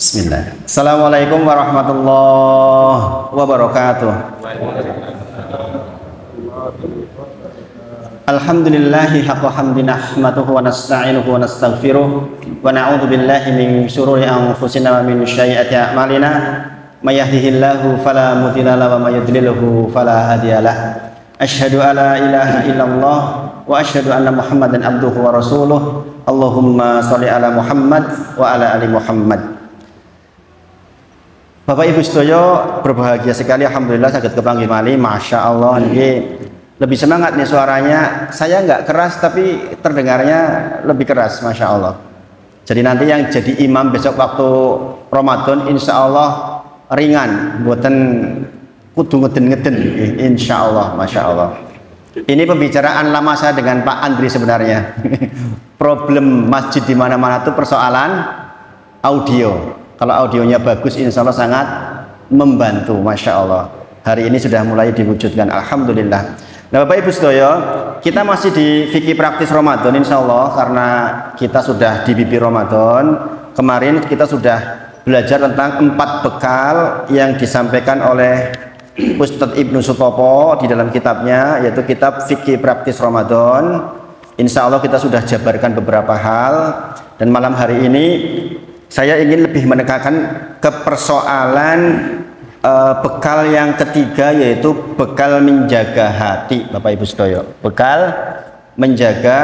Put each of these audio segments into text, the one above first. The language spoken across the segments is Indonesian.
Bismillah. Assalamualaikum warahmatullahi wabarakatuh. Alhamdulillahi haqqa hamdi nahmaduhu wa nasta'inuhu wa nastaghfiruh wa na'udzu billahi min syururi anfusina wa min sayyiati a'malina may yahdihillahu fala mudilla lahu wa may yudlilhu fala hadiyalah. Asyhadu alla ilaha illallah wa asyhadu anna Muhammadan abduhu wa rasuluh. Allahumma shalli ala Muhammad wa ala ali Muhammad. Bapak Ibu sedaya berbahagia sekali, alhamdulillah saged kepanggih malih, masya Allah. Ini lebih semangat nih suaranya. Saya nggak keras tapi terdengarnya lebih keras, masya Allah. Jadi nanti yang jadi imam besok waktu Ramadan insya Allah ringan, buatan kudu ngeden-ngeden, insya Allah, masya Allah. Ini pembicaraan lama saya dengan Pak Andri sebenarnya. Problem masjid di mana-mana itu persoalan audio. Kalau audionya bagus, insya Allah sangat membantu, masya Allah. Hari ini sudah mulai diwujudkan, alhamdulillah. Nah, Bapak Ibu sedaya, kita masih di fikih praktis Ramadan, insya Allah, karena kita sudah di bibir Ramadan. Kemarin kita sudah belajar tentang 4 bekal yang disampaikan oleh Ustadz Ibnu Sutopo di dalam kitabnya, yaitu kitab fikih praktis Ramadan. Insya Allah kita sudah jabarkan beberapa hal, dan malam hari ini saya ingin lebih menekankan ke persoalan bekal yang ketiga, yaitu bekal menjaga hati, Bapak Ibu sedaya. Bekal menjaga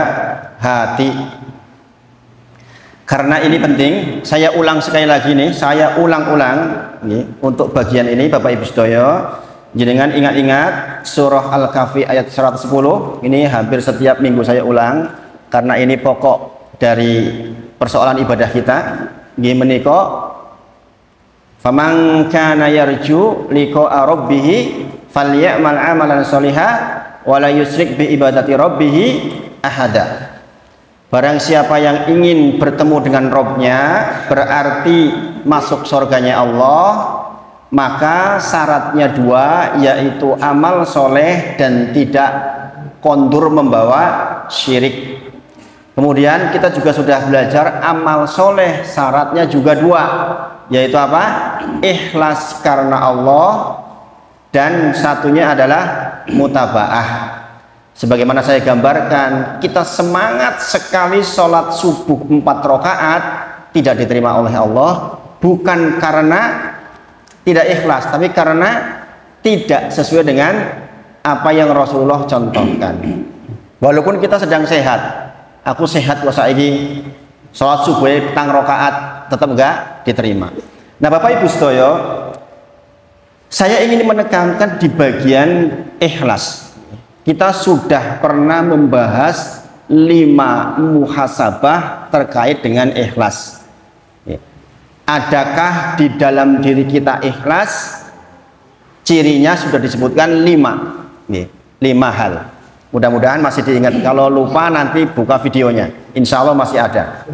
hati. Karena ini penting, saya ulang sekali lagi nih, saya ulang-ulang untuk bagian ini, Bapak Ibu sedaya. Jenengan ingat-ingat surah Al-Kahfi ayat 110. Ini hampir setiap minggu saya ulang karena ini pokok dari persoalan ibadah kita. Nggih menika faman kana yarju liqa'a rabbih falyamal amalan sholihan wa la yusyrik bi ibadati rabbih ahada. Barang siapa yang ingin bertemu dengan Robnya, berarti masuk surganya Allah, maka syaratnya 2, yaitu amal soleh dan tidak kondur membawa syirik. Kemudian kita juga sudah belajar amal soleh syaratnya juga 2, yaitu apa? Ikhlas karena Allah, dan satunya adalah mutabaah. Sebagaimana saya gambarkan, kita semangat sekali sholat subuh 4 rakaat tidak diterima oleh Allah, bukan karena tidak ikhlas, tapi karena tidak sesuai dengan apa yang Rasulullah contohkan. Walaupun kita sedang sehat, aku sehat kok saiki sholat subuh petang rakaat tetap enggak diterima. Nah, Bapak Ibu sedaya, saya ingin menekankan di bagian ikhlas. Kita sudah pernah membahas 5 muhasabah terkait dengan ikhlas. Adakah di dalam diri kita ikhlas? Cirinya sudah disebutkan 5 hal. Mudah-mudahan masih diingat. Kalau lupa nanti buka videonya, insya Allah masih ada.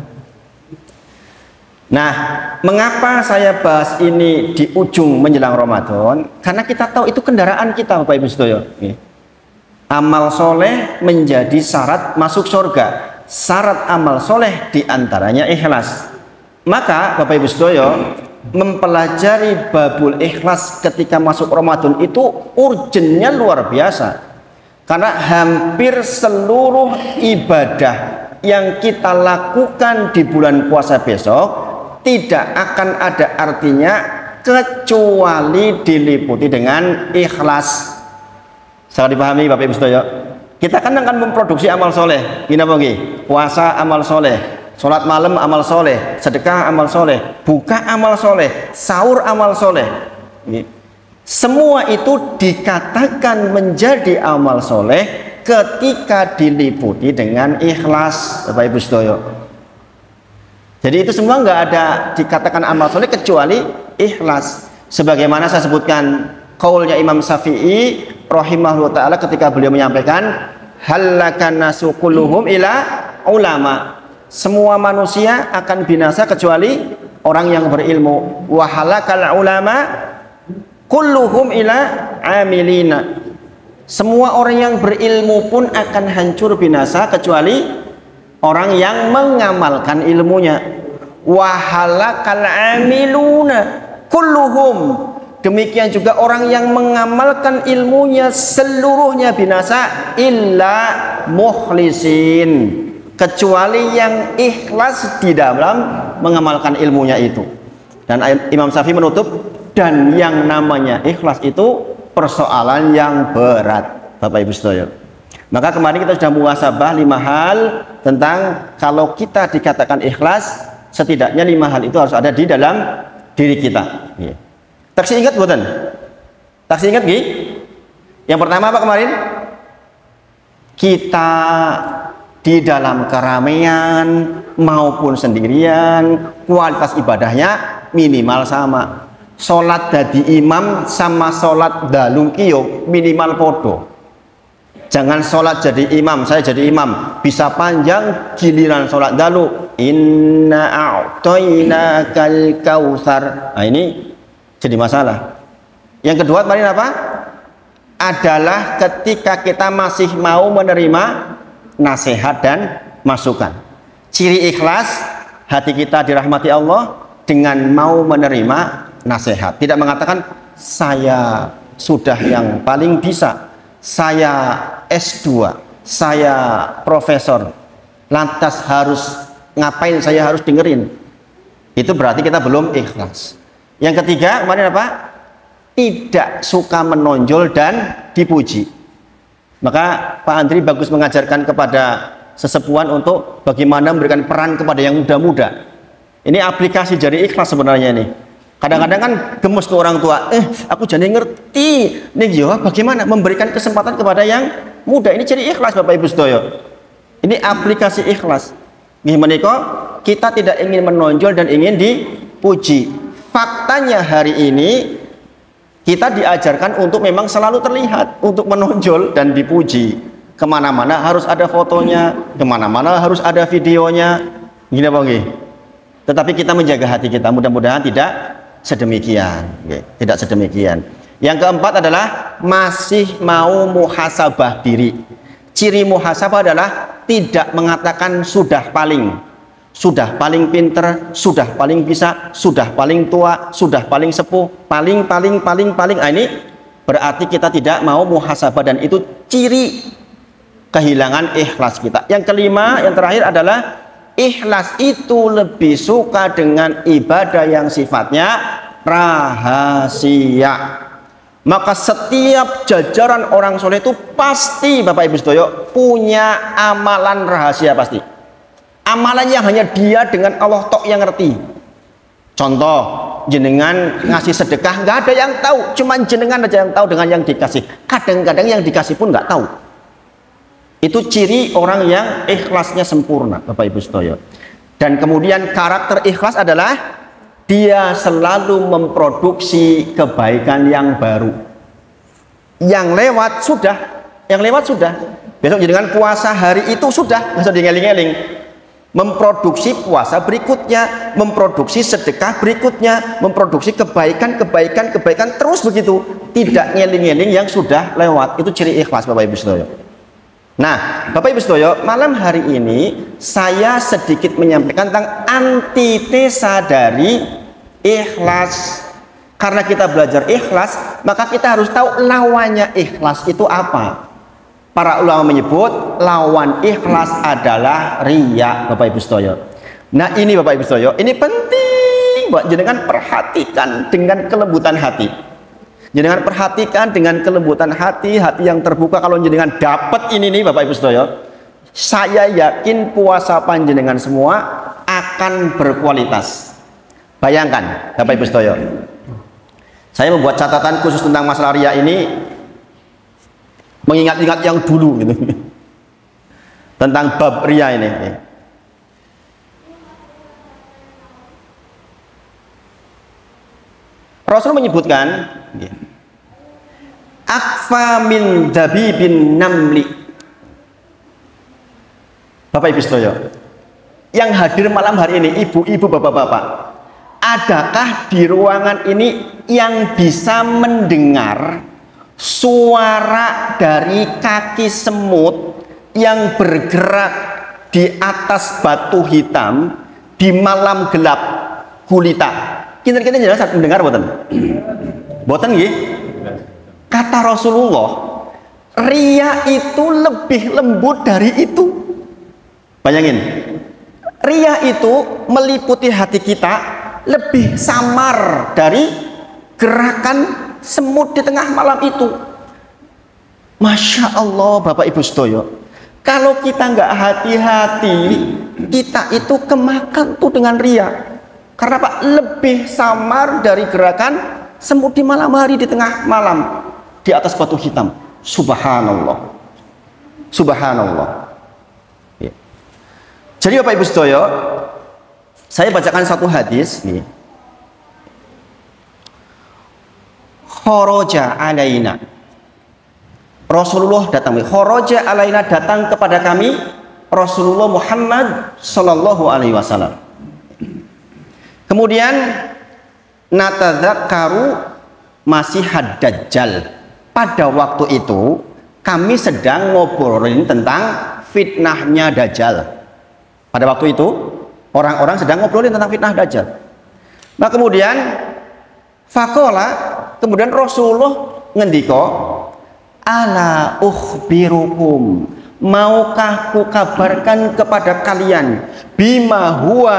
Nah, mengapa saya bahas ini di ujung menjelang Ramadan? Karena kita tahu itu kendaraan kita, Bapak Ibu sedaya. Amal soleh menjadi syarat masuk surga. Syarat amal soleh diantaranya ikhlas. Maka Bapak Ibu sedaya, mempelajari babul ikhlas ketika masuk Ramadan itu urgennya luar biasa. Karena hampir seluruh ibadah yang kita lakukan di bulan puasa besok tidak akan ada artinya kecuali diliputi dengan ikhlas. Sangat dipahami Bapak Ibu sedaya? Kita kan akan memproduksi amal soleh. Gini apa nggih? Puasa amal soleh, sholat malam amal soleh, sedekah amal soleh, buka amal soleh, sahur amal soleh. Semua itu dikatakan menjadi amal soleh ketika diliputi dengan ikhlas, Bapak Ibu sedaya. Jadi itu semua nggak ada dikatakan amal soleh kecuali ikhlas. Sebagaimana saya sebutkan qaulnya Imam Syafi'i rahimahullah ta'ala ketika beliau menyampaikan halakan nasu kulluhum ila ulama. Semua manusia akan binasa kecuali orang yang berilmu. Wa halakal ulama kulluhum ila amilina. Semua orang yang berilmu pun akan hancur binasa kecuali orang yang mengamalkan ilmunya. wa halakal amiluna kulluhum. Demikian juga orang yang mengamalkan ilmunya seluruhnya binasa illa mukhlisin, kecuali yang ikhlas di dalam mengamalkan ilmunya itu. Dan Imam Syafi'i menutup, dan yang namanya ikhlas itu persoalan yang berat, Bapak Ibu sekalian. Maka kemarin kita sudah muhasabah 5 hal tentang kalau kita dikatakan ikhlas, setidaknya 5 hal itu harus ada di dalam diri kita. Taksi ingat buatan? Taksi ingat gih? Yang pertama apa kemarin? Kita di dalam keramaian maupun sendirian, kualitas ibadahnya minimal sama. Sholat dadi imam sama sholat dalung kiyo minimal podo. Jangan sholat jadi imam, saya jadi imam bisa panjang, giliran sholat dalu inna a'tainakal kautsar. Nah ini jadi masalah. Yang kedua kemarin apa? Adalah ketika kita masih mau menerima nasihat dan masukan. Ciri ikhlas, hati kita dirahmati Allah dengan mau menerima nasihat. Tidak mengatakan saya sudah yang paling bisa, saya S2, saya profesor, lantas harus ngapain saya harus dengerin. Itu berarti kita belum ikhlas. Yang ketiga kemarin apa? Tidak suka menonjol dan dipuji. Maka Pak Andri bagus mengajarkan kepada sesepuhan untuk bagaimana memberikan peran kepada yang muda-muda. Ini aplikasi dari ikhlas sebenarnya ini. Kadang-kadang kan gemes tuh orang tua, aku jadi ngerti nih yo bagaimana memberikan kesempatan kepada yang muda. Ini ciri ikhlas Bapak Ibu sedaya. Ini aplikasi ikhlas. Gimana kok kita tidak ingin menonjol dan ingin dipuji. Faktanya hari ini kita diajarkan untuk memang selalu terlihat, untuk menonjol dan dipuji. Kemana-mana harus ada fotonya, kemana-mana harus ada videonya. Gini apa nggih? Tetapi kita menjaga hati kita, mudah-mudahan tidak sedemikian. Tidak sedemikian. Yang keempat adalah masih mau muhasabah diri. Ciri muhasabah adalah tidak mengatakan sudah paling pinter, sudah paling bisa, sudah paling tua, sudah paling sepuh, paling. Nah, ini berarti kita tidak mau muhasabah dan itu ciri kehilangan ikhlas kita. Yang kelima, yang terakhir adalah ikhlas itu lebih suka dengan ibadah yang sifatnya rahasia. Maka setiap jajaran orang soleh itu pasti Bapak Ibu sedaya punya amalan rahasia pasti. Amalan yang hanya dia dengan Allah tok yang ngerti. Contoh, jenengan ngasih sedekah nggak ada yang tahu, cuman jenengan aja yang tahu dengan yang dikasih. Kadang-kadang yang dikasih pun nggak tahu. Itu ciri orang yang ikhlasnya sempurna, Bapak Ibu sedaya. Dan kemudian karakter ikhlas adalah dia selalu memproduksi kebaikan yang baru. Yang lewat sudah. Besok jenengan puasa hari itu sudah, nggak usah diengeling-eling. Memproduksi puasa berikutnya, memproduksi sedekah berikutnya, memproduksi kebaikan terus begitu, tidak ngeling-ngeling yang sudah lewat. Itu ciri ikhlas Bapak Ibu sedaya. Nah, Bapak Ibu sedaya, malam hari ini saya sedikit menyampaikan tentang antitesa dari ikhlas. Karena kita belajar ikhlas, maka kita harus tahu lawannya ikhlas itu apa. Para ulama menyebut lawan ikhlas adalah riya, Bapak Ibu sedaya. Nah, ini Bapak Ibu sedaya, ini penting buat jenengan perhatikan dengan kelembutan hati. Jenengan perhatikan dengan kelembutan hati yang terbuka. Kalau jenengan dapat ini nih Bapak Ibu sedaya, saya yakin puasa panjenengan semua akan berkualitas. Bayangkan Bapak Ibu sedaya, saya membuat catatan khusus tentang masalah riya ini, mengingat-ingat yang dulu gitu. Tentang bab riya ini. Rasul menyebutkan akfa min dabibin namli. Bapak Ibu sedaya yang hadir malam hari ini, ibu-ibu, bapak-bapak, adakah di ruangan ini yang bisa mendengar suara dari kaki semut yang bergerak di atas batu hitam di malam gelap gulita. Kita jelas mendengar boten? Boten nggih? Kata Rasulullah, riya itu lebih lembut dari itu. Bayangin, riya itu meliputi hati kita lebih samar dari gerakan semut di tengah malam itu. Masya Allah, Bapak Ibu sedoyo, kalau kita nggak hati-hati, kita itu kemakan tuh dengan riya. Karena Pak, lebih samar dari gerakan semut di malam hari, di tengah malam, di atas batu hitam. Subhanallah, subhanallah. Ya. Jadi Bapak Ibu sedoyo, saya bacakan satu hadis nih. Kharaja alaina, Rasulullah datang. Kharaja alaina, datang kepada kami Rasulullah Muhammad sallallahu alaihi wasallam. Kemudian natadzakkaru Masihad Dajjal. Pada waktu itu kami sedang ngobrolin tentang fitnahnya Dajjal. Pada waktu itu orang-orang sedang ngobrolin tentang fitnah Dajjal. Nah kemudian faqala, kemudian Rasulullah ngendika, ala ukhbirukum, maukah ku kabarkan kepada kalian, bima huwa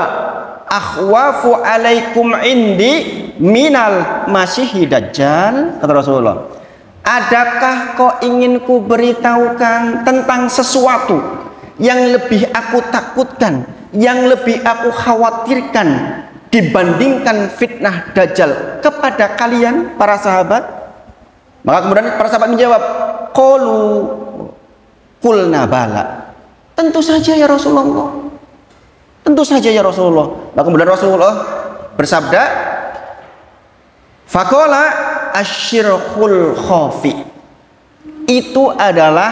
akhwafu alaikum indi minal masihi dajjal. Kata Rasulullah, adakah kau ingin ku beritahukan tentang sesuatu yang lebih aku takutkan, yang lebih aku khawatirkan dibandingkan fitnah dajjal kepada kalian para sahabat? Maka kemudian para sahabat menjawab, qalu qulna bala, tentu saja ya Rasulullah, tentu saja ya Rasulullah. Maka kemudian Rasulullah bersabda, faqala asyirkul khafi, itu adalah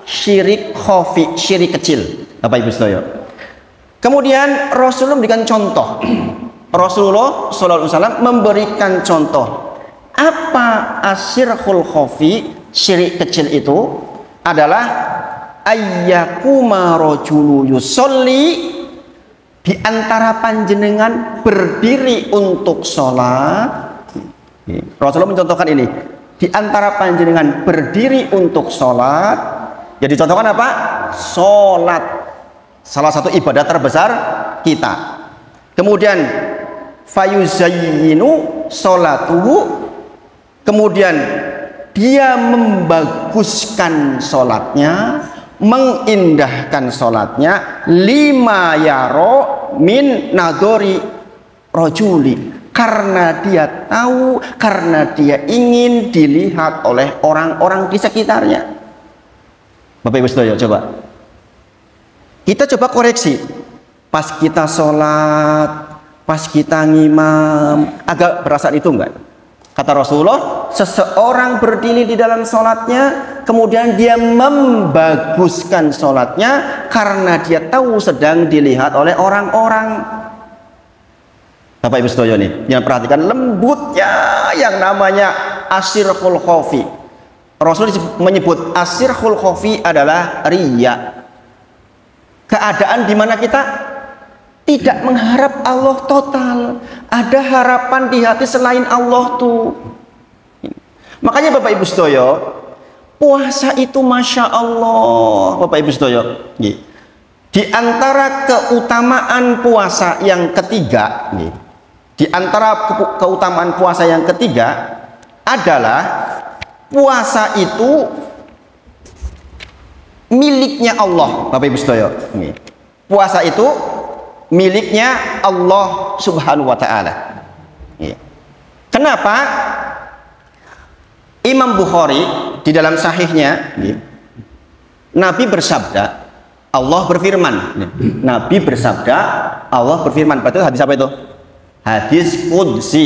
syirik khafi, syirik kecil, Bapak Ibu sekalian. Kemudian Rasulullah memberikan contoh. Rasulullah SAW memberikan contoh. Apa asyirkul khafi, syirik kecil itu? Adalah ayyakuma rajulu yusolli, di antara panjenengan berdiri untuk sholat. Rasulullah mencontohkan ini, di antara panjenengan berdiri untuk sholat. Ya dicontohkan apa? Sholat, salah satu ibadah terbesar kita. Kemudian fayuzayyinu sholatuhu, kemudian dia membaguskan sholatnya, mengindahkan sholatnya, lima yaro min nadori rojuli, karena dia tahu, karena dia ingin dilihat oleh orang-orang di sekitarnya. Bapak Ibu sekalian, coba kita coba koreksi. Pas kita sholat, pas kita ngimam, agak berasa itu enggak? Kata Rasulullah, seseorang berdiri di dalam sholatnya, kemudian dia membaguskan sholatnya karena dia tahu sedang dilihat oleh orang-orang. Bapak Ibu sekalian nih, yang perhatikan lembutnya yang namanya asyirkul khafi. Rasul menyebut asyirkul khafi adalah riya. Keadaan di mana kita tidak mengharap Allah total, ada harapan di hati selain Allah tuh. Makanya Bapak Ibu sedoyo, puasa itu Masya Allah, Bapak Ibu sedoyo, di antara keutamaan puasa yang ketiga, di antara keutamaan puasa yang ketiga adalah puasa itu miliknya Allah. Bapak Ibu sedoyo, puasa itu miliknya Allah Subhanahu wa ta'ala. Kenapa? Imam Bukhari di dalam sahihnya, Nabi bersabda, Allah berfirman. Nabi bersabda, Allah berfirman. Berarti hadis apa itu? Hadis qudsi.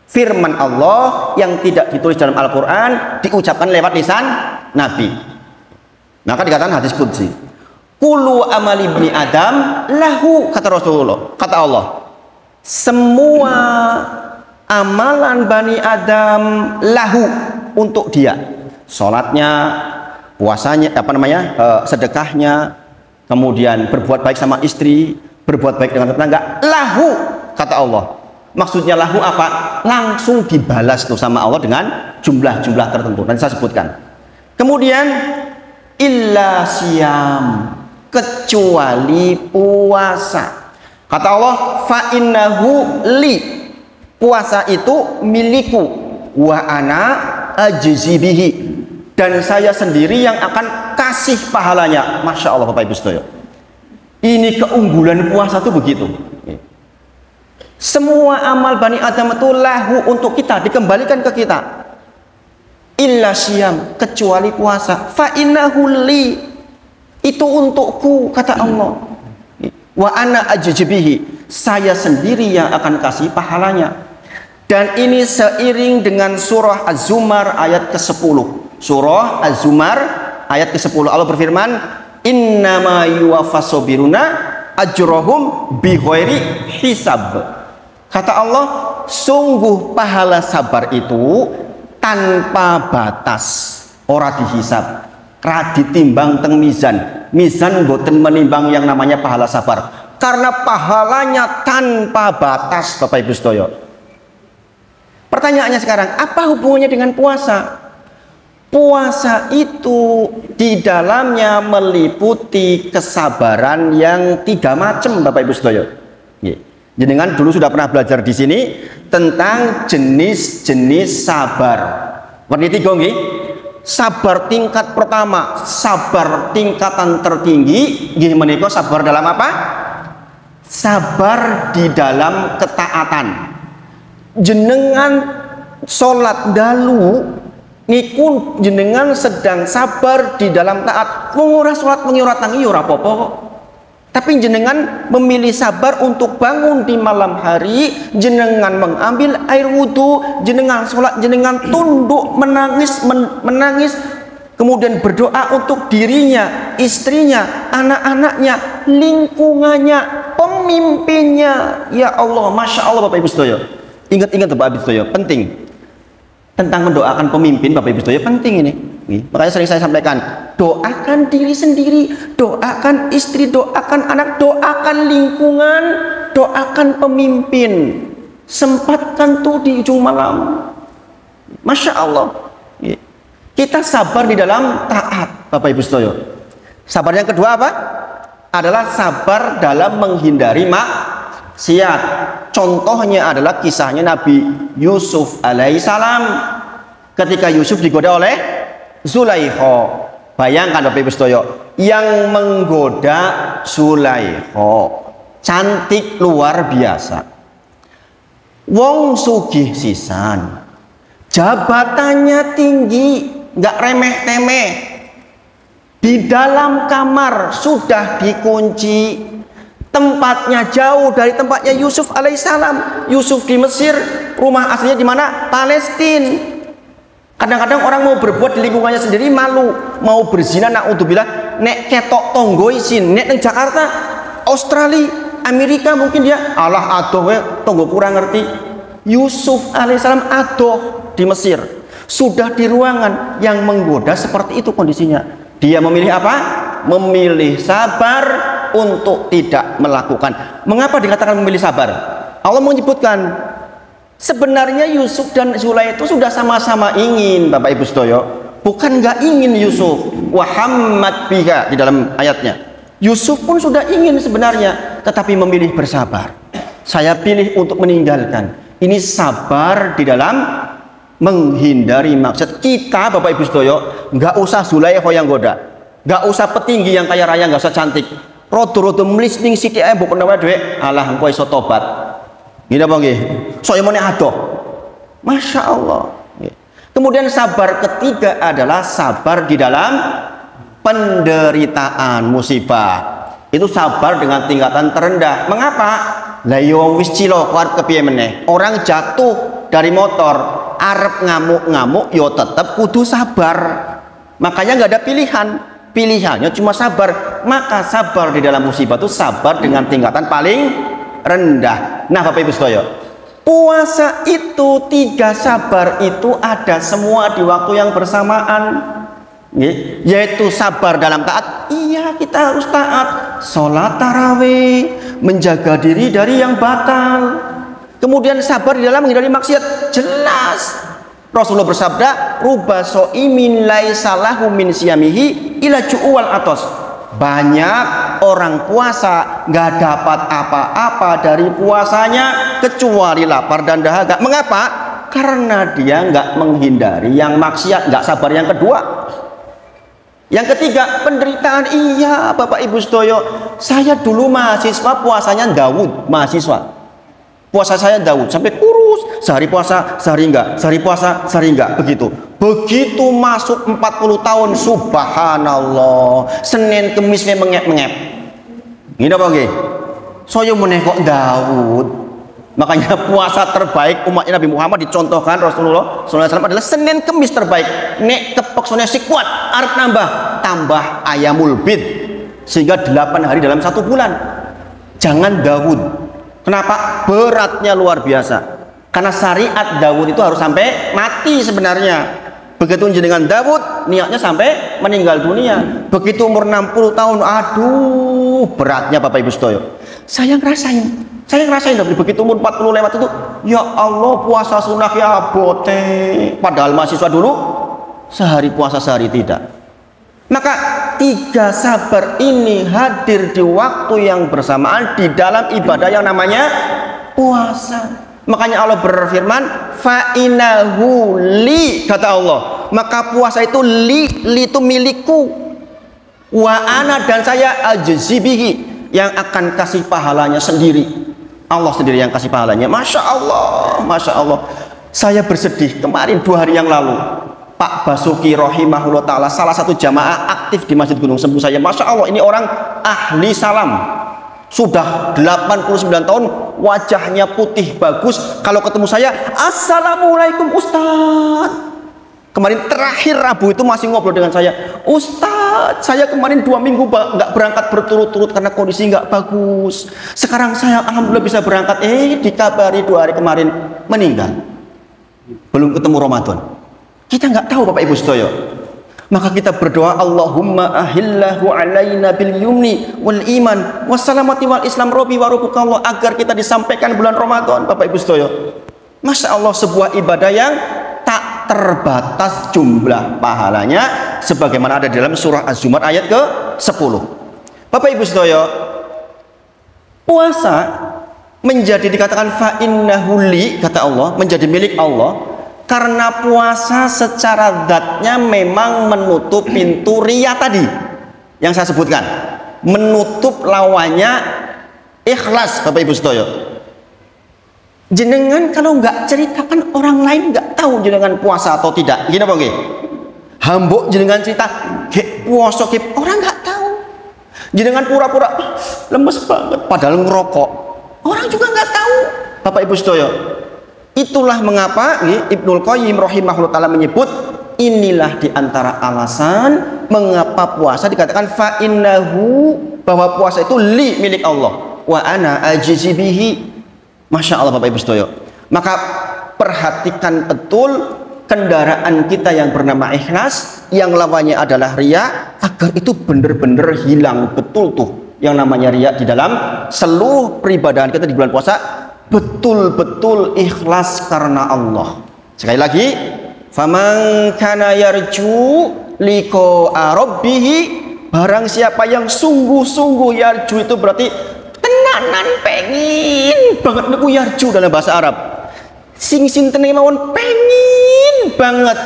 Firman Allah yang tidak ditulis dalam Al-Quran, diucapkan lewat lisan Nabi. Maka dikatakan hadis qudsi. Kullu amali ibni Adam lahu, kata Rasulullah, kata Allah, semua amalan Bani Adam lahu, untuk dia, sholatnya, puasanya, sedekahnya, kemudian berbuat baik sama istri, berbuat baik dengan tetangga, lahu, kata Allah. Maksudnya lahu apa? Langsung dibalas tuh sama Allah dengan jumlah-jumlah tertentu. Nanti saya sebutkan. Kemudian illa siyam, kecuali puasa. Kata Allah, fa innahu li, puasa itu miliku, wa ana ajzi bihi, dan saya sendiri yang akan kasih pahalanya. Masya Allah Bapak Ibu Saudara, ini keunggulan puasa itu begitu. Semua amal Bani Adam itu lahu, untuk kita, dikembalikan ke kita. Illa syiyam, kecuali puasa. Fa innahu li, itu untukku, kata Allah. Wa ana ajzi bihi, saya sendiri yang akan kasih pahalanya. Dan ini seiring dengan surah Az-Zumar ayat ke-10. Surah Az-Zumar ayat ke-10, Allah berfirman, innama yuwaffassobiruna ajrohum bighairi hisab. Kata Allah, sungguh pahala sabar itu tanpa batas, ora dihisab, ra ditimbang teng mizan. Mizan boten menimbang yang namanya pahala sabar, karena pahalanya tanpa batas Bapak Ibu sedaya. Pertanyaannya sekarang, apa hubungannya dengan puasa? Puasa itu di dalamnya meliputi kesabaran yang 3 macam Bapak Ibu sedaya. Jenengan dulu sudah pernah belajar di sini tentang jenis-jenis sabar. Warna 3 nggih. Sabar tingkat pertama, sabar tingkatan tertinggi nggih menika sabar dalam apa? Sabar di dalam ketaatan. Jenengan sholat dalu niku jenengan sedang sabar di dalam taat. Wong ora salat wengi ora tangi ora apa-apa kok. Tapi jenengan memilih sabar untuk bangun di malam hari, jenengan mengambil air wudhu, jenengan sholat, jenengan tunduk menangis, kemudian berdoa untuk dirinya, istrinya, anak-anaknya, lingkungannya, pemimpinnya. Ya Allah, Masya Allah Bapak Ibu sedaya. Ingat-ingat Bapak Ibu sedaya, penting. Tentang mendoakan pemimpin Bapak Ibu sedaya penting ini. Makanya sering saya sampaikan, doakan diri sendiri, doakan istri, doakan anak, doakan lingkungan, doakan pemimpin. Sempatkan tuh di ujung malam. Masya Allah, kita sabar di dalam taat Bapak Ibu sedaya. Sabar yang kedua apa? Adalah sabar dalam menghindari maksiat. Contohnya adalah kisahnya Nabi Yusuf alaihissalam. Ketika Yusuf digoda oleh Zulaikha. Bayangkan Bapak Ibu sedaya, yang menggoda Zulaikha cantik luar biasa, wong sugih sisan, jabatannya tinggi, nggak remeh-temeh, di dalam kamar sudah dikunci, tempatnya jauh dari tempatnya Yusuf alaihissalam. Yusuf di Mesir, rumah aslinya di mana? Palestina. Kadang-kadang orang mau berbuat di lingkungannya sendiri malu, mau berzina naudzubillah, nek ketok tonggo isin, nek neng Jakarta, Australia, Amerika mungkin dia Allah adoh we tonggo kurang ngerti. Yusuf alaihissalam adoh di Mesir, sudah di ruangan yang menggoda seperti itu kondisinya. Dia memilih apa? Memilih sabar untuk tidak melakukan. Mengapa dikatakan memilih sabar? Allah menyebutkan sebenarnya Yusuf dan Zulaikha itu sudah sama-sama ingin Bapak Ibu sedaya, bukan nggak ingin Yusuf, Muhammad biha di dalam ayatnya. Yusuf pun sudah ingin sebenarnya, tetapi memilih bersabar. Saya pilih untuk meninggalkan. Ini sabar di dalam menghindari maksiat. Kita Bapak Ibu sedaya nggak usah Zulaikha yang goda, nggak usah petinggi yang kaya raya, nggak usah cantik. Rodo-rodo melisting sithik ae mbok penawa dhek, alah engko iso tobat. Gini apa nggih? Soalnya mau adoh. Masya Allah. Kemudian sabar ketiga adalah sabar di dalam penderitaan musibah. Itu sabar dengan tingkatan terendah. Mengapa? Lah yo wis cilaka arep kepiye meneh? Orang jatuh dari motor, arep ngamuk-ngamuk yo tetep kudu sabar. Makanya nggak ada pilihan. Pilihannya cuma sabar. Maka sabar di dalam musibah itu sabar dengan tingkatan paling rendah. Nah Bapak Ibu sedaya, puasa itu 3 sabar itu ada semua di waktu yang bersamaan, yaitu sabar dalam taat. Iya, kita harus taat, sholat tarawih, menjaga diri dari yang batal, kemudian sabar di dalam menghindari maksiat. Jelas Rasulullah bersabda, ruba so'imin laisa lahu min siyamihi ila ju'wal atos. Banyak orang puasa nggak dapat apa-apa dari puasanya kecuali lapar dan dahaga. Mengapa? Karena dia nggak menghindari yang maksiat, nggak sabar. Yang kedua, yang ketiga, penderitaan. Iya Bapak Ibu Sedoyo, saya dulu mahasiswa puasanya Daud, mahasiswa puasa saya Daud sampai kurus, sehari puasa sehari enggak, sehari puasa sehari enggak, begitu masuk 40 tahun, subhanallah, Senin Kemisnya mengep-mengep. Gini apa nggih? Saya meneh kok Daud. Makanya puasa terbaik umatnya Nabi Muhammad dicontohkan Rasulullah SAW adalah Senin Kemis terbaik. Nek kepeksonnya si kuat, arep tambah ayamul bid, sehingga 8 hari dalam 1 bulan. Jangan Daud. Kenapa? Beratnya luar biasa. Karena syariat Daud itu harus sampai mati sebenarnya. Begitu jenengan Daud, niatnya sampai meninggal dunia. Begitu umur 60 tahun, aduh beratnya Bapak Ibu Sedoyo. Saya ngerasain begitu umur 40 lewat itu, ya Allah puasa sunnah ya bote. Padahal mahasiswa dulu sehari puasa sehari tidak. Maka 3 sabar ini hadir di waktu yang bersamaan di dalam ibadah yang namanya puasa. Makanya Allah berfirman, fa innahu li, kata Allah, maka puasa itu li itu milikku, wa ana, dan saya ajzibihi, yang akan kasih pahalanya sendiri. Allah sendiri yang kasih pahalanya. Masya Allah, Masya Allah. Saya bersedih kemarin 2 hari yang lalu, Pak Basuki rahimahullah ta'ala, salah satu jamaah aktif di Masjid Gunung Sembu saya. Masya Allah, ini orang ahli salam. Sudah 89 tahun, wajahnya putih bagus. Kalau ketemu saya, assalamualaikum Ustadz. Kemarin terakhir Rabu itu masih ngobrol dengan saya, Ustadz, saya kemarin 2 minggu nggak berangkat berturut-turut karena kondisi nggak bagus. Sekarang saya alhamdulillah bisa berangkat. Dikabari 2 hari kemarin meninggal. Belum ketemu Ramadan. Kita nggak tahu Bapak Ibu Sedoyo. Maka kita berdoa, Allahumma ahillahu alaina bil yumni wal iman wassalamati wal islam robi wa rubukallah, agar kita disampaikan bulan Ramadan Bapak Ibu Sedoyo. Masya Allah, sebuah ibadah yang tak terbatas jumlah pahalanya, sebagaimana ada di dalam surah Az-Zumar ayat ke-10. Bapak Ibu Sedoyo, puasa menjadi dikatakan fa innahu li, kata Allah, menjadi milik Allah, karena puasa secara zatnya memang menutup pintu riya tadi yang saya sebutkan, menutup lawannya ikhlas. Bapak Ibu Sedoyo, jenengan kalau nggak ceritakan, orang lain nggak tahu jenengan puasa atau tidak. Gini apa nggih? Hambuk jenengan cerita puasa, orang nggak tahu. Jenengan pura-pura lemes banget padahal ngerokok, orang juga nggak tahu Bapak Ibu Sedoyo. Itulah mengapa Ibnul Qayyim rahimahullah ta'ala menyebut, inilah diantara alasan mengapa puasa dikatakan fa innahu, bahwa puasa itu li, milik Allah, wa ana ajizibihi. Masya Allah Bapak Ibu Sedoyo. Maka perhatikan betul kendaraan kita yang bernama ikhlas, yang lawannya adalah riya, agar itu benar-benar hilang betul tuh yang namanya riya di dalam seluruh peribadahan kita di bulan puasa. Betul-betul ikhlas karena Allah. Sekali lagi, faman kana yarju liqa'a rabbih, barang siapa yang sungguh-sungguh, yarju itu berarti tenanan pengen banget niku yarju dalam bahasa Arab. Sing sinten mawon pengen banget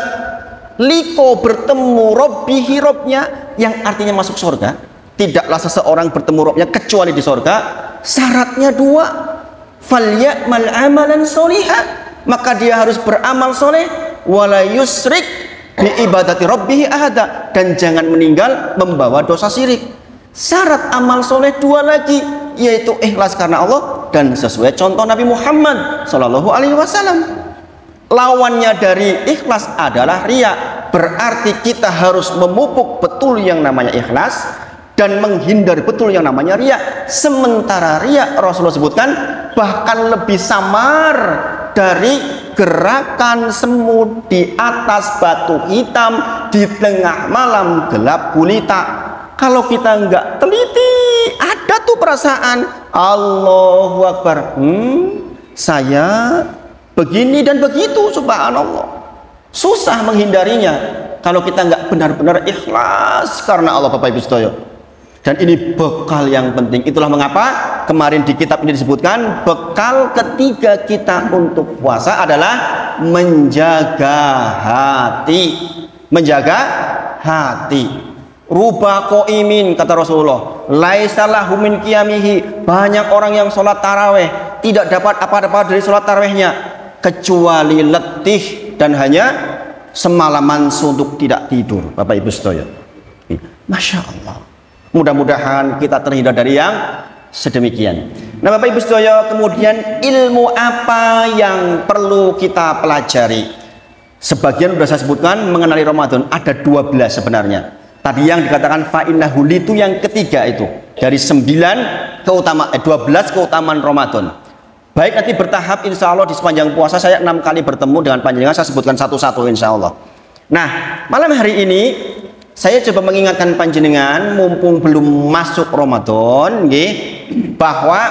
liko, bertemu rabbihi, robnya, yang artinya masuk surga. Tidaklah seseorang bertemu robnya kecuali di surga. Syaratnya 2, falyamal amalan solihah, maka dia harus beramal soleh, wala yusrik bi ibadati rabbih ahada, dan jangan meninggal membawa dosa syirik. Syarat amal soleh 2 lagi, yaitu ikhlas karena Allah dan sesuai contoh Nabi Muhammad Shallallahu Alaihi Wasallam. Lawannya dari ikhlas adalah riya, berarti kita harus memupuk betul yang namanya ikhlas dan menghindari betul yang namanya riya. Sementara riya Rasulullah sebutkan bahkan lebih samar dari gerakan semut di atas batu hitam di tengah malam gelap gulita. Kalau kita nggak teliti, ada tuh perasaan Allahu Akbar, saya begini dan begitu, subhanallah. Susah menghindarinya kalau kita nggak benar-benar ikhlas karena Allah, Bapak Ibu sedaya. Dan ini bekal yang penting. Itulah mengapa kemarin di kitab ini disebutkan bekal ketiga kita untuk puasa adalah menjaga hati. Menjaga hati. Ruba qaimin, kata Rasulullah, laisalahu min qiyamihi. Banyak orang yang sholat taraweh tidak dapat apa-apa dari sholat tarawehnya kecuali letih dan hanya semalaman suntuk tidak tidur, Bapak Ibu sedaya. Masya Allah. Mudah-mudahan kita terhindar dari yang sedemikian. Nah, Bapak Ibu sedaya, kemudian ilmu apa yang perlu kita pelajari? Sebagian sudah saya sebutkan mengenali Ramadan, ada 12 sebenarnya. Tadi yang dikatakan fa'innahu itu yang ketiga itu. Dari 12 keutamaan Ramadan. Baik, nanti bertahap insya Allah di sepanjang puasa saya 6 kali bertemu dengan panjenengan, saya sebutkan satu-satu insya Allah. Nah, malam hari ini saya coba mengingatkan panjenengan mumpung belum masuk Ramadan, bahwa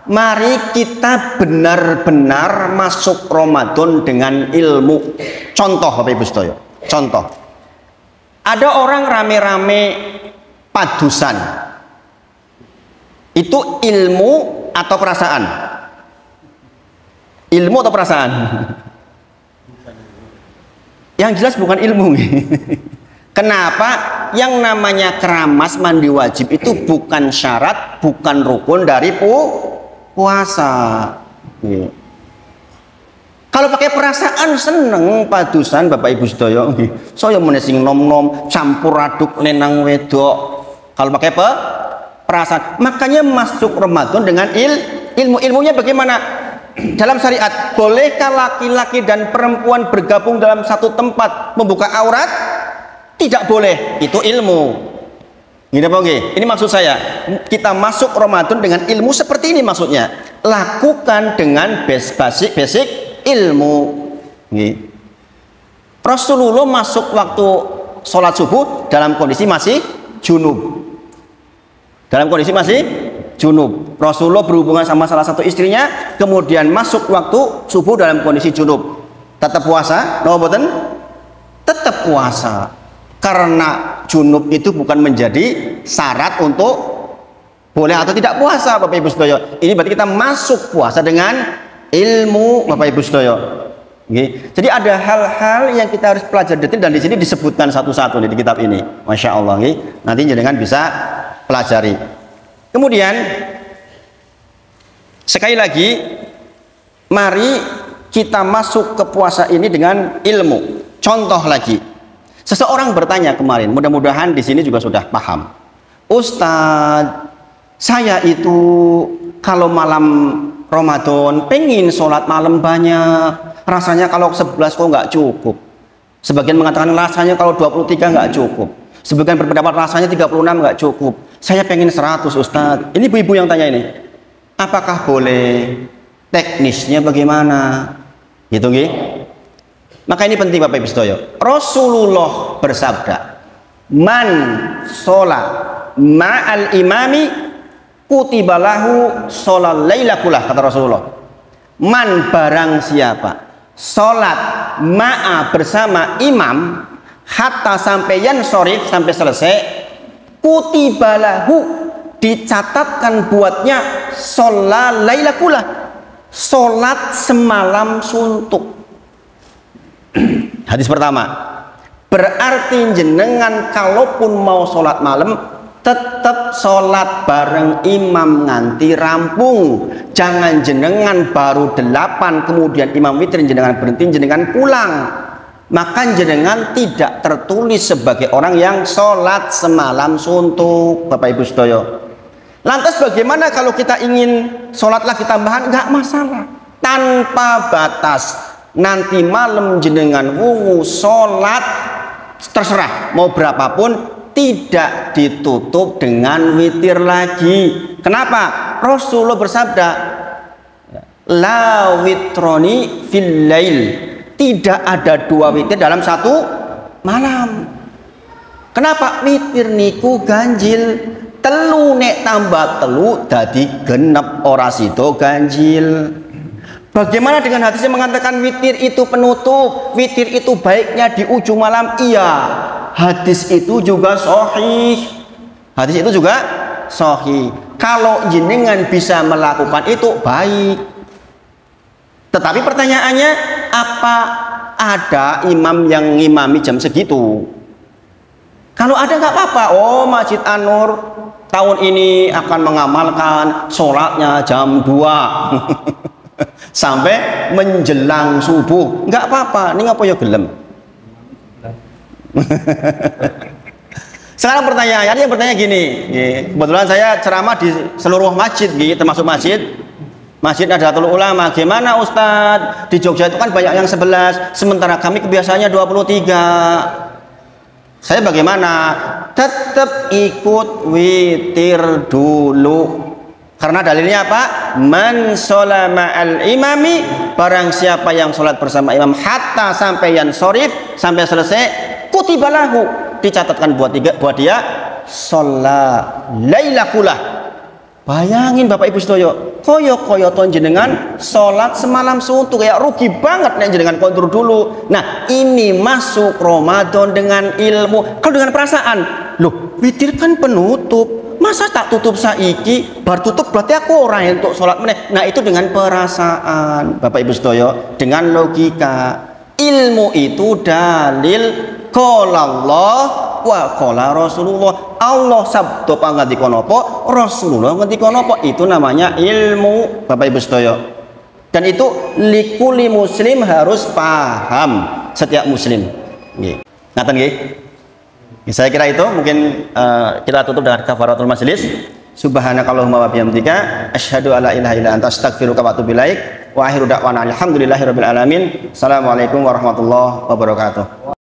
mari kita benar-benar masuk Ramadan dengan ilmu. Contoh, Bapak Ibu sedaya, contoh. Ada orang rame-rame padusan. Itu ilmu atau perasaan? Ilmu atau perasaan? Yang jelas bukan ilmu. Kenapa? Yang namanya keramas mandi wajib itu bukan syarat, bukan rukun dari puasa. Kalau pakai perasaan seneng padusan, Bapak Ibu sedaya, saya menesing nom-nom campur aduk lenang wedok. Kalau pakai perasaan, makanya masuk Ramadan dengan ilmunya bagaimana? Dalam syariat, bolehkah laki-laki dan perempuan bergabung dalam satu tempat membuka aurat? Tidak boleh, itu ilmu. Gini apa ini maksud saya, kita masuk Ramadan dengan ilmu seperti ini maksudnya. Lakukan dengan basic ilmu. Rasulullah masuk waktu sholat subuh dalam kondisi masih junub. Dalam kondisi masih junub. Rasulullah berhubungan sama salah satu istrinya, kemudian masuk waktu subuh dalam kondisi junub. Tetap puasa? No, boten? Tetap puasa. Karena junub itu bukan menjadi syarat untuk boleh atau tidak puasa, Bapak Ibu sedaya. Ini berarti kita masuk puasa dengan ilmu, Bapak Ibu sedaya. Jadi ada hal-hal yang kita harus pelajari detail dan di sini disebutkan satu-satu di kitab ini. Masya Allah. Nanti jenengan bisa pelajari. Kemudian sekali lagi, mari kita masuk ke puasa ini dengan ilmu. Contoh lagi. Seseorang bertanya kemarin, mudah-mudahan di sini juga sudah paham. Ustadz, saya itu kalau malam Ramadan pengen sholat malam banyak, rasanya kalau 11 kok nggak cukup. Sebagian mengatakan rasanya kalau 23 nggak cukup. Sebagian berpendapat rasanya 36 nggak cukup. Saya pengen 100, Ustadz. Ini ibu-ibu yang tanya ini. Apakah boleh? Teknisnya bagaimana? Gitu nggih. Maka ini penting Bapak Ibu sedaya. Rasulullah bersabda, "Man sholat ma'al imami kutibalahu sholal laila kullah," kata Rasulullah. Man barang siapa sholat ma'a bersama imam hatta sampai yansorif, sampai selesai, kutibalahu dicatatkan buatnya sholal laila kullah, sholat semalam suntuk. Hadis pertama, berarti jenengan kalaupun mau sholat malam tetap sholat bareng imam nganti rampung. Jangan jenengan baru 8 kemudian imam witir jenengan berhenti jenengan pulang. Maka jenengan tidak tertulis sebagai orang yang sholat semalam suntuk, Bapak Ibu sedaya. Lantas bagaimana kalau kita ingin sholat lagi tambahan? Nggak masalah, tanpa batas. Nanti malam jenengan wungu sholat terserah mau berapapun, tidak ditutup dengan witir lagi. Kenapa? Rasulullah bersabda, la witroni fil lail, tidak ada 2 witir dalam satu malam. Kenapa? Witir niku ganjil, telu nek tambah telu dadi genep, ora sida ganjil. Bagaimana dengan hadis yang mengatakan witir itu penutup, witir itu baiknya di ujung malam? Iya, hadis itu juga sahih. Hadis itu juga sahih. Kalau jenengan bisa melakukan itu baik. Tetapi pertanyaannya, apa ada imam yang ngimami jam segitu? Kalau ada nggak apa-apa. Oh, Masjid An-Nur tahun ini akan mengamalkan sholatnya jam 2 sampai menjelang subuh. Nggak apa-apa. Ini ngapa ya gelem? Sekarang pertanyaannya, ada yang bertanya gini. Kebetulan saya ceramah di seluruh masjid, termasuk Masjid Nahdlatul Ulama. Gimana Ustadz? Di Jogja itu kan banyak yang 11, sementara kami kebiasaannya 23. Saya bagaimana? Tetap ikut witir dulu. Karena dalilnya apa? Man sholat ma'al imami, barang siapa yang sholat bersama imam hatta sampai yansorif, sampai selesai, kutibalahu, dicatatkan buat dia sholat lailakulah. Bayangin Bapak Ibu sedoyo, koyo ton jenengan sholat semalam suntuk, kayak rugi banget nih jenengan kontrol dulu. Nah, ini masuk Ramadan dengan ilmu. Kalau dengan perasaan, loh witir kan penutup, masa tak tutup saiki, bar tutup berarti aku orang untuk sholat meneh. Nah, itu dengan perasaan Bapak Ibu sedoyo, dengan logika. Ilmu itu dalil. Qala Allah wa qala Rasulullah. Allah sabda pangandika napa, Rasulullah ngendika napa, itu namanya ilmu Bapak Ibu sedaya. Dan itu likuli muslim harus paham, setiap muslim. Nggih. Ngaten nggih. Saya kira itu mungkin kita tutup dengan kafaratul majelis. Subhanakallahumma wa bihamdika asyhadu alla ilaha illa anta astaghfiruka wa atubu ilaik. Wa akhiru da'wana alhamdulillahirabbil alamin. Assalamualaikum warahmatullahi wabarakatuh.